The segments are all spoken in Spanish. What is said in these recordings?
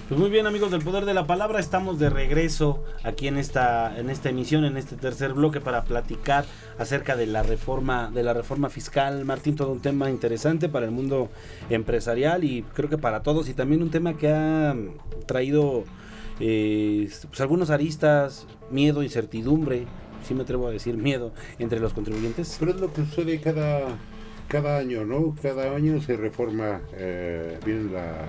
Pues muy bien, amigos del Poder de la Palabra, estamos de regreso aquí en esta emisión, en este tercer bloque, para platicar acerca de la reforma fiscal. Martín, todo un tema interesante para el mundo empresarial y creo que para todos, y también un tema que ha traído pues algunos aristas, miedo, incertidumbre, sí me atrevo a decir miedo, entre los contribuyentes. Pero es lo que sucede cada año, ¿no? Cada año se reforma bien la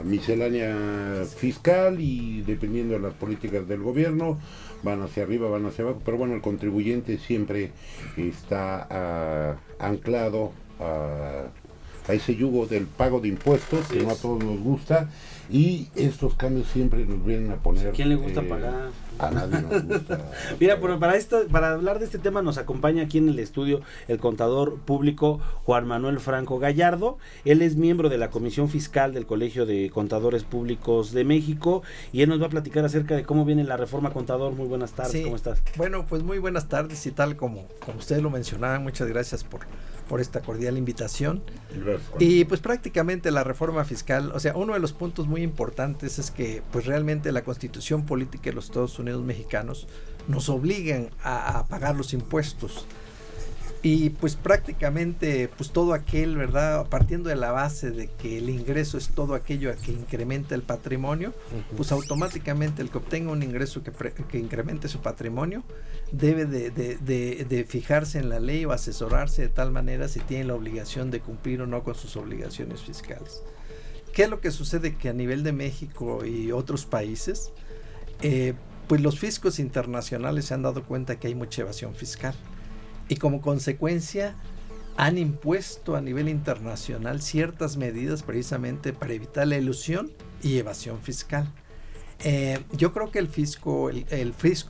miscelánea fiscal, y dependiendo de las políticas del gobierno van hacia arriba, van hacia abajo, pero bueno, el contribuyente siempre está anclado a ese yugo del pago de impuestos, que no a todos nos gusta, y estos cambios siempre nos vienen a poner... ¿A quién le gusta pagar? A nadie nos gusta. Mira, pero para hablar de este tema nos acompaña aquí en el estudio el contador público Juan Manuel Franco Gallardo. Él es miembro de la Comisión Fiscal del Colegio de Contadores Públicos de México, y él nos va a platicar acerca de cómo viene la reforma. Contador, muy buenas tardes, sí, ¿cómo estás? Bueno, pues muy buenas tardes, y tal como ustedes lo mencionaban, muchas gracias por esta cordial invitación. Gracias. Y pues prácticamente la reforma fiscal, o sea, uno de los puntos muy importantes es que pues realmente la Constitución Política de los Estados Unidos Mexicanos nos obligan a pagar los impuestos. Y pues prácticamente pues todo aquel, ¿verdad? Partiendo de la base de que el ingreso es todo aquello que incrementa el patrimonio, pues automáticamente el que obtenga un ingreso que incremente su patrimonio debe de fijarse en la ley o asesorarse de tal manera si tiene la obligación de cumplir o no con sus obligaciones fiscales. ¿Qué es lo que sucede? Que a nivel de México y otros países, pues los fiscos internacionales se han dado cuenta que hay mucha evasión fiscal. Y como consecuencia han impuesto a nivel internacional ciertas medidas precisamente para evitar la elusión y evasión fiscal. Yo creo que el fisco,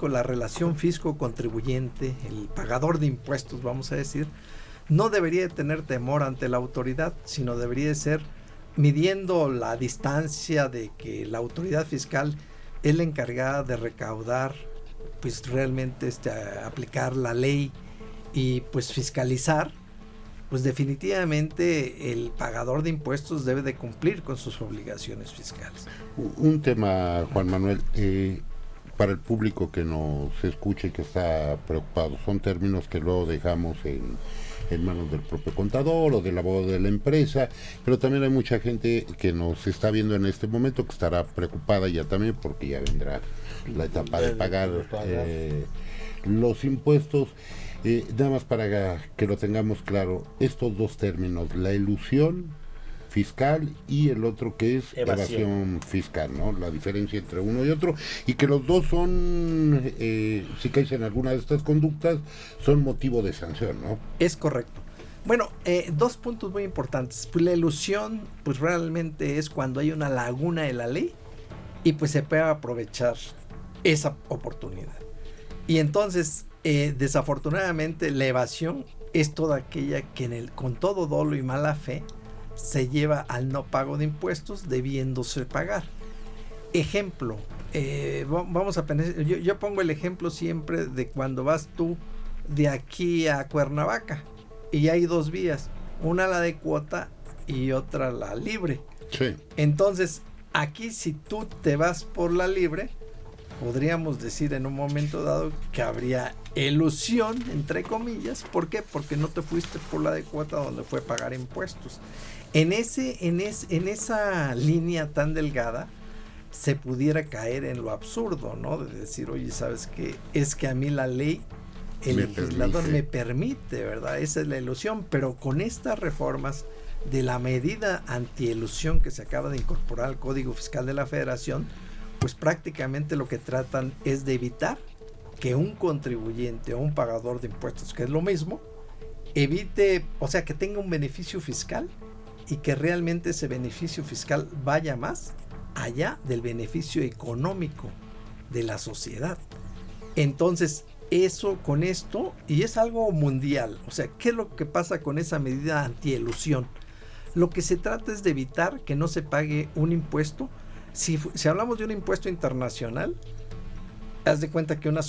la relación fisco-contribuyente, el pagador de impuestos, vamos a decir, no debería de tener temor ante la autoridad, sino debería de ser midiendo la distancia de que la autoridad fiscal es la encargada de recaudar, pues realmente aplicar la ley y pues fiscalizar, pues definitivamente el pagador de impuestos debe de cumplir con sus obligaciones fiscales. Un tema, Juan Manuel, para el público que nos escucha y que está preocupado, son términos que luego dejamos en manos del propio contador o del abogado de la empresa, pero también hay mucha gente que nos está viendo en este momento que estará preocupada ya también, porque ya vendrá la etapa de pagar los impuestos. Nada más para que lo tengamos claro, estos dos términos, la elusión fiscal y el otro que es evasión fiscal, ¿no? La diferencia entre uno y otro, y que los dos son, si caes en alguna de estas conductas, son motivo de sanción, ¿no? Es correcto. Bueno, dos puntos muy importantes. Pues la elusión, pues realmente es cuando hay una laguna en la ley y pues se puede aprovechar esa oportunidad. Y entonces, desafortunadamente, la evasión es toda aquella que con todo dolo y mala fe se lleva al no pago de impuestos debiéndose pagar. Ejemplo, vamos a pensar, yo pongo el ejemplo siempre de cuando vas tú de aquí a Cuernavaca y hay dos vías, una la de cuota y otra la libre. Sí. Entonces, aquí si tú te vas por la libre, podríamos decir en un momento dado que habría elusión, entre comillas. ¿Por qué? Porque no te fuiste por la de cuota donde fue pagar impuestos. En esa línea tan delgada se pudiera caer en lo absurdo, ¿no? De decir, oye, ¿sabes qué? Es que a mí la ley, el legislador me permite, ¿verdad? Esa es la ilusión, pero con estas reformas de la medida antielusión que se acaba de incorporar al Código Fiscal de la Federación, pues prácticamente lo que tratan es de evitar que un contribuyente o un pagador de impuestos, que es lo mismo, evite, o sea, que tenga un beneficio fiscal y que realmente ese beneficio fiscal vaya más allá del beneficio económico de la sociedad. Entonces, eso con esto, y es algo mundial, o sea, ¿qué es lo que pasa con esa medida antielusión? Lo que se trata es de evitar que no se pague un impuesto. Si hablamos de un impuesto internacional, haz de cuenta que una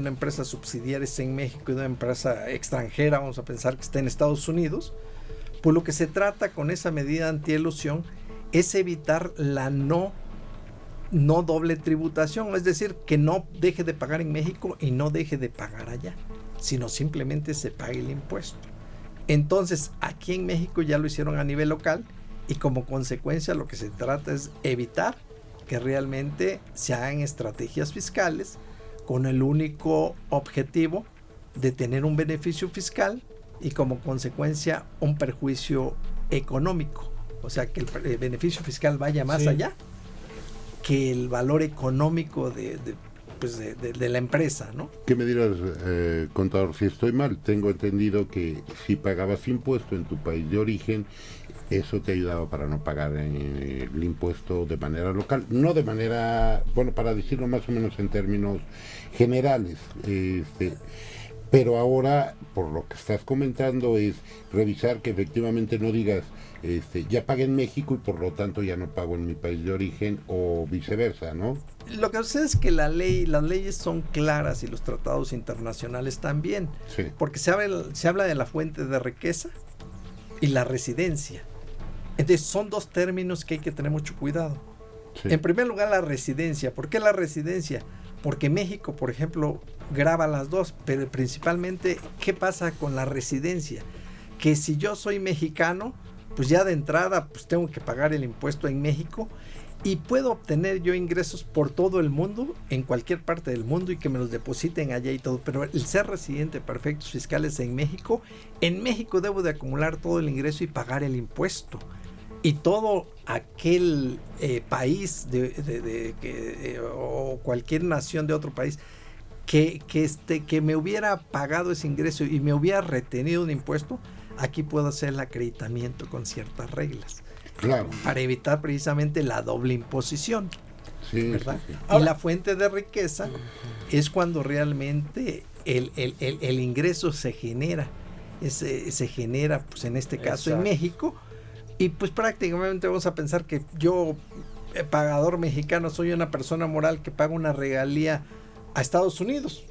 empresa subsidiaria está en México y una empresa extranjera, vamos a pensar que está en Estados Unidos, pues lo que se trata con esa medida antielusión es evitar la no doble tributación, es decir, que no deje de pagar en México y no deje de pagar allá, sino simplemente se pague el impuesto. Entonces, aquí en México ya lo hicieron a nivel local y como consecuencia lo que se trata es evitar que realmente se hagan estrategias fiscales con el único objetivo de tener un beneficio fiscal y como consecuencia un perjuicio económico. O sea, que el beneficio fiscal vaya más allá que el valor económico de la empresa, ¿no? ¿Qué me dirás, contador, si estoy mal? Tengo entendido que si pagabas impuesto en tu país de origen, eso te ayudaba para no pagar el impuesto de manera local, no de manera, bueno, para decirlo más o menos en términos generales, pero ahora, por lo que estás comentando, es revisar que efectivamente no digas, ya pagué en México y por lo tanto ya no pago en mi país de origen o viceversa, ¿no? Lo que sucede es que las leyes son claras y los tratados internacionales también, Sí. porque se habla de la fuente de riqueza y la residencia. Entonces son dos términos que hay que tener mucho cuidado. Sí. En primer lugar, la residencia. ¿Por qué la residencia? Porque México, por ejemplo, grava las dos, pero principalmente, ¿qué pasa con la residencia? Que si yo soy mexicano, pues ya de entrada pues tengo que pagar el impuesto en México y puedo obtener yo ingresos por todo el mundo, en cualquier parte del mundo y que me los depositen allá y todo, pero el ser residente para efectos fiscales en México debo de acumular todo el ingreso y pagar el impuesto. Y todo aquel país o cualquier nación de otro país que me hubiera pagado ese ingreso y me hubiera retenido un impuesto, aquí puedo hacer el acreditamiento con ciertas reglas. Claro. Para evitar precisamente la doble imposición. Sí, ¿verdad? sí, sí. Y la fuente de riqueza es cuando realmente el ingreso se genera. Se genera, pues en este caso, en México. Y pues prácticamente vamos a pensar que yo, pagador mexicano, soy una persona moral que paga una regalía a Estados Unidos.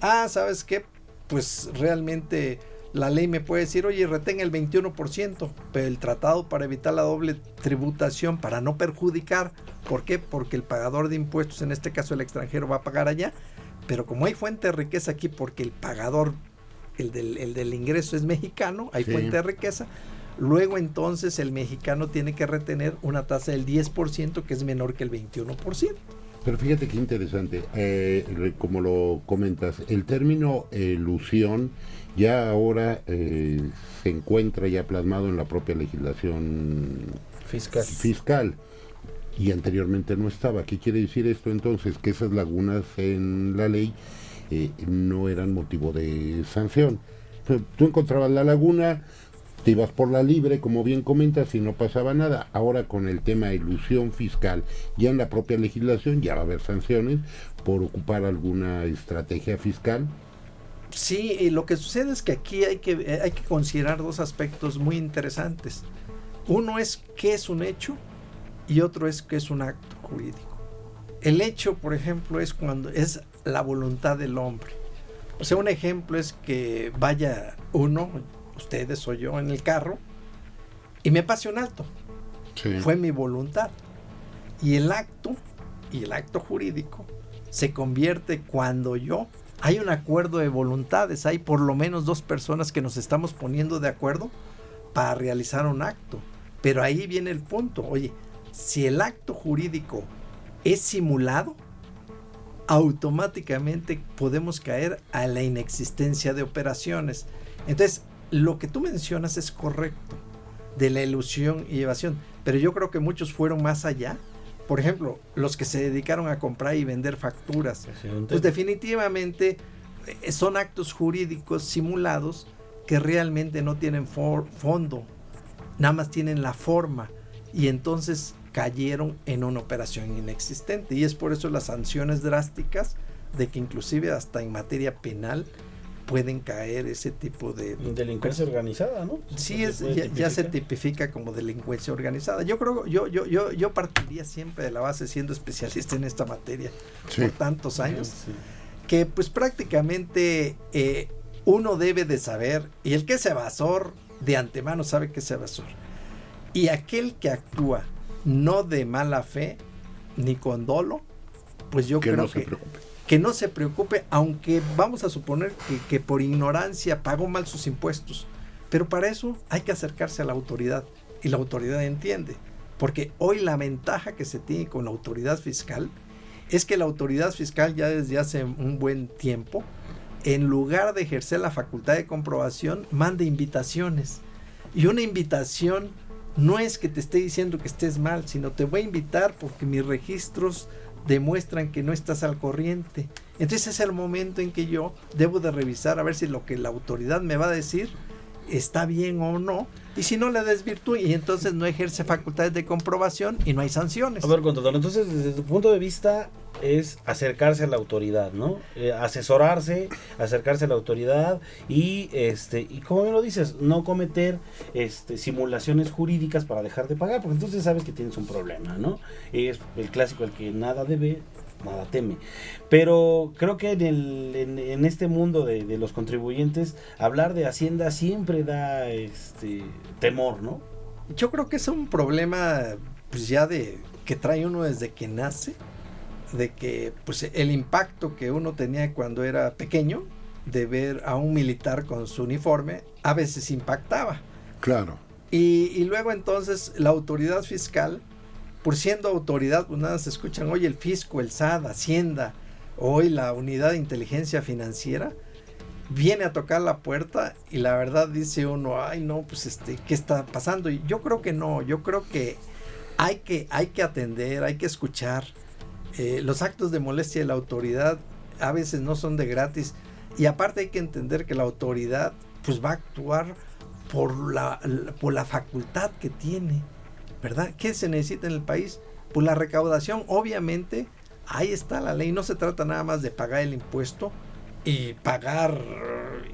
¿Sabes qué? Pues realmente la ley me puede decir, oye, retén el 21%, pero el tratado para evitar la doble tributación, para no perjudicar, ¿por qué? Porque el pagador de impuestos, en este caso el extranjero, va a pagar allá, pero como hay fuente de riqueza aquí, porque el pagador, el del ingreso es mexicano, hay fuente de riqueza, luego entonces el mexicano tiene que retener una tasa del 10% que es menor que el 21%. Pero fíjate qué interesante, como lo comentas, el término elusión ya ahora se encuentra ya plasmado en la propia legislación fiscal y anteriormente no estaba. ¿Qué quiere decir esto entonces? Que esas lagunas en la ley no eran motivo de sanción. Tú encontrabas la laguna, te ibas por la libre, como bien comentas, y no pasaba nada. Ahora con el tema de elusión fiscal, ya en la propia legislación ya va a haber sanciones por ocupar alguna estrategia fiscal. Sí, y lo que sucede es que aquí hay que considerar dos aspectos muy interesantes. Uno es qué es un hecho y otro es qué es un acto jurídico. El hecho, por ejemplo, es cuando es la voluntad del hombre. O sea, un ejemplo es que vaya uno, ustedes o yo, en el carro y me pase un alto. Sí. Fue mi voluntad. Y el acto jurídico se convierte cuando hay un acuerdo de voluntades, hay por lo menos dos personas que nos estamos poniendo de acuerdo para realizar un acto. Pero ahí viene el punto, oye, si el acto jurídico es simulado, automáticamente podemos caer a la inexistencia de operaciones. Entonces, lo que tú mencionas es correcto, de la ilusión y evasión, pero yo creo que muchos fueron más allá. Por ejemplo, los que se dedicaron a comprar y vender facturas, pues definitivamente son actos jurídicos simulados que realmente no tienen fondo, nada más tienen la forma y entonces cayeron en una operación inexistente. Y es por eso las sanciones drásticas de que inclusive hasta en materia penal pueden caer ese tipo de delincuencia organizada, ¿no? Sí, ya se tipifica como delincuencia organizada. Yo creo, yo partiría siempre de la base, siendo especialista en esta materia por tantos años, que pues prácticamente uno debe de saber, y el que es evasor de antemano sabe que es evasor, y aquel que actúa no de mala fe ni con dolo, pues yo creo que no se preocupe, aunque vamos a suponer que por ignorancia pagó mal sus impuestos. Pero para eso hay que acercarse a la autoridad, y la autoridad entiende. Porque hoy la ventaja que se tiene con la autoridad fiscal es que la autoridad fiscal ya desde hace un buen tiempo, en lugar de ejercer la facultad de comprobación, manda invitaciones. Y una invitación no es que te esté diciendo que estés mal, sino te voy a invitar porque mis registros demuestran que no estás al corriente. Entonces es el momento en que yo debo de revisar a ver si lo que la autoridad me va a decir está bien o no, y si no, la desvirtúe, y entonces no ejerce facultades de comprobación y no hay sanciones. A ver, contador, entonces desde tu punto de vista es acercarse a la autoridad, ¿no? Asesorarse, acercarse a la autoridad y como bien lo dices, no cometer simulaciones jurídicas para dejar de pagar, porque entonces sabes que tienes un problema, ¿no? Es el clásico, el que nada debe, nada teme. Pero creo que en este mundo de los contribuyentes, hablar de Hacienda siempre da temor, ¿no? Yo creo que es un problema pues ya que trae uno desde que nace, de que pues el impacto que uno tenía cuando era pequeño, de ver a un militar con su uniforme, a veces impactaba. Claro. Y luego entonces la autoridad fiscal, por siendo autoridad, pues nada se escuchan, hoy el fisco, el SAT, Hacienda, hoy la unidad de inteligencia financiera, viene a tocar la puerta y la verdad dice uno, ay no, pues ¿qué está pasando? Y yo creo que no, yo creo que hay que atender, hay que escuchar. Los actos de molestia de la autoridad a veces no son de gratis, y aparte hay que entender que la autoridad pues va a actuar por la facultad que tiene, ¿verdad? ¿Qué se necesita en el país? Pues la recaudación. Obviamente ahí está la ley, no se trata nada más de pagar el impuesto y pagar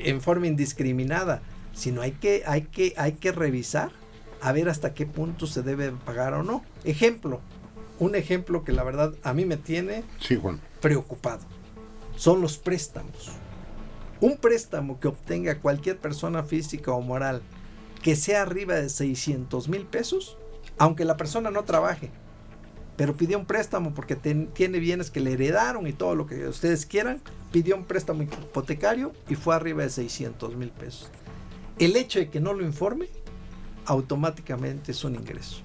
en forma indiscriminada, sino hay que revisar a ver hasta qué punto se debe pagar o no. Un ejemplo que la verdad a mí me tiene preocupado son los préstamos. Un préstamo que obtenga cualquier persona física o moral que sea arriba de 600,000 pesos, aunque la persona no trabaje, pero pidió un préstamo porque tiene bienes que le heredaron y todo lo que ustedes quieran, pidió un préstamo hipotecario y fue arriba de 600,000 pesos. El hecho de que no lo informe automáticamente es un ingreso.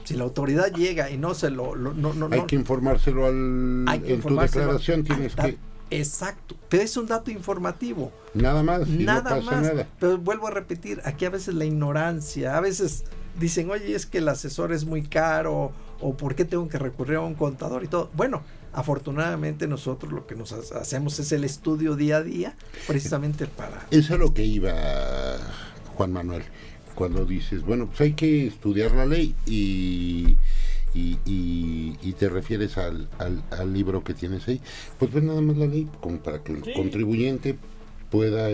Si la autoridad llega y no se lo... hay que informárselo en tu declaración, tienes que... Exacto, pero es un dato informativo. Nada más, nada no pasa más. Nada. Pero vuelvo a repetir, aquí a veces la ignorancia, a veces dicen, oye, es que el asesor es muy caro, o ¿por qué tengo que recurrir a un contador y todo? Bueno, afortunadamente nosotros lo que nos hacemos es el estudio día a día, precisamente para... Eso es lo que iba Juan Manuel. Cuando dices, bueno, pues hay que estudiar la ley y te refieres al libro que tienes ahí, pues ves nada más la ley como para que el contribuyente pueda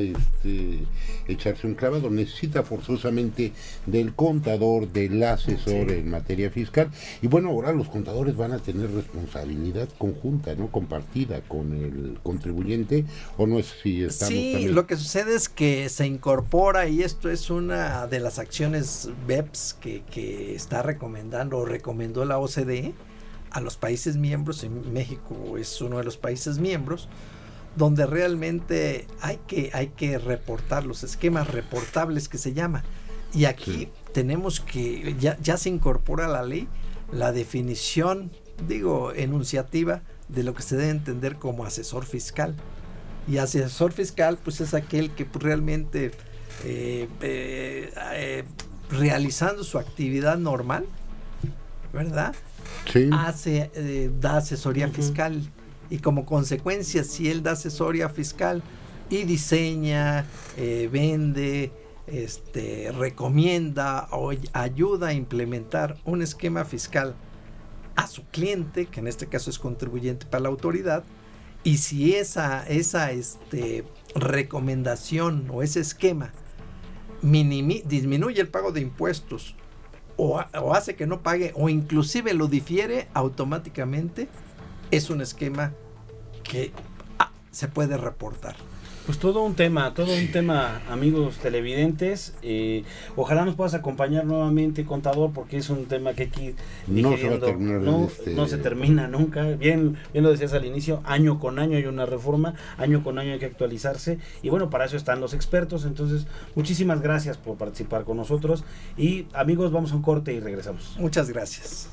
echarse un clavado. Necesita forzosamente del contador, del asesor en materia fiscal, y bueno, ahora los contadores van a tener responsabilidad conjunta, ¿no? Compartida con el contribuyente, o no es si estamos también... Lo que sucede es que se incorpora, y esto es una de las acciones BEPS que está recomendando o recomendó la OCDE a los países miembros. En México es uno de los países miembros donde realmente hay que reportar los esquemas reportables que se llama, y aquí tenemos que ya se incorpora a la ley la definición, enunciativa de lo que se debe entender como asesor fiscal. Y asesor fiscal pues es aquel que realmente realizando su actividad normal, ¿verdad? Da asesoría fiscal. Y como consecuencia, si él da asesoría fiscal y diseña, vende, recomienda o ayuda a implementar un esquema fiscal a su cliente, que en este caso es contribuyente para la autoridad, y si esa recomendación o ese esquema disminuye el pago de impuestos o hace que no pague o inclusive lo difiere, automáticamente es un esquema que se puede reportar. Pues todo un tema, amigos televidentes. Ojalá nos puedas acompañar nuevamente, contador, porque es un tema que aquí no se va a terminar. No se termina nunca. Bien lo decías al inicio, año con año hay una reforma, año con año hay que actualizarse. Y bueno, para eso están los expertos. Entonces, muchísimas gracias por participar con nosotros. Y amigos, vamos a un corte y regresamos. Muchas gracias.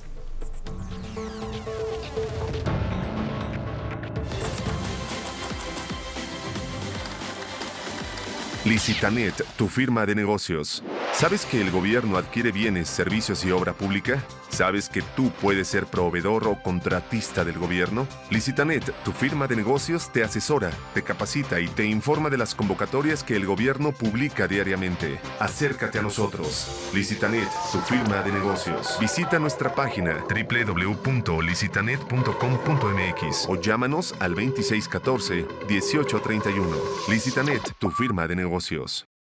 Licitanet, tu firma de negocios. ¿Sabes que el gobierno adquiere bienes, servicios y obra pública? ¿Sabes que tú puedes ser proveedor o contratista del gobierno? Licitanet, tu firma de negocios, te asesora, te capacita y te informa de las convocatorias que el gobierno publica diariamente. Acércate a nosotros. Licitanet, tu firma de negocios. Visita nuestra página www.licitanet.com.mx o llámanos al 2614-1831. Licitanet, tu firma de negocios.